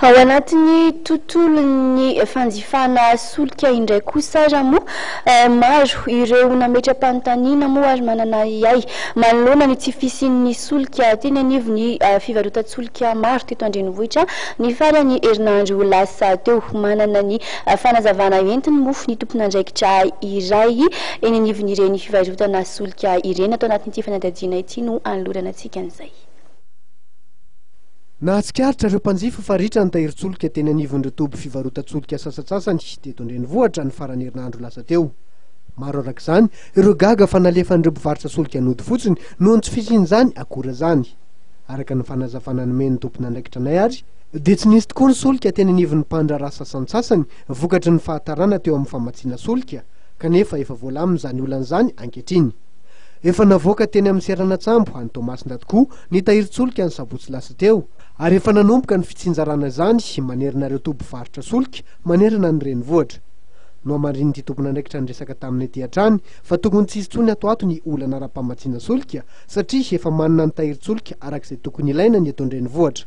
ao anatin'ny tontolon'ny fanjifana solika indray kosa raha moa maro ireo nametram-panontaniana moa ary manana iay manoloana ny tsy fisian'ny solika teny anivony fivarotan-tsolika maro teto an-drenivohitra ny farany herinandro lasa teo manana ny fanazavana entiny mofo ny tompon'andraikitra iray eny anivon'ireny fivarotana solika ireny atao anatin'ity fanadadiana ity no anolorana antsika an'izay. Nahatsikaritra ireo mpanjifa fa ritra ny tahirin-tsolika teny anivon'ireo toby fivarotan-tsolika sasatsasany teto an-drenivohitra ny farany herinandro lasa teo. Maro arak'izany ireo gaga fa nalefan'ireo mpivarotra solika nody fotsiny noho ny tsy fisian'izany akora zany. Araka ny fanazavana nomen'ny tompon'andraikitra anay ary dia tsy nisy tokoa ny solika teny anivon'ny mpandraraha sasantsasany vokatry ny fahatarana teo amin'ny famatsiana solika kanefa efa voalamina izany olan'izany ankehitriny. Efa navoaka teny amin'ny Serana-tsambo any Tomasinda tokoa ny tahirin-tsolika ny sabotsy lasa teo ary efa nanomboka ny fitsinjarana izany manerana ireo toby varotra solika manerana ny renivohitra. No amarin'ity tompon'andraikitra ny resaka taminay ety hatrany fa tokony tsy hisy intsony atoato ny olana ara-pamatsiana solika satria efa manana ny tahirin-tsolika arak'izay tokony ilaina ny eto an-drenivohitra.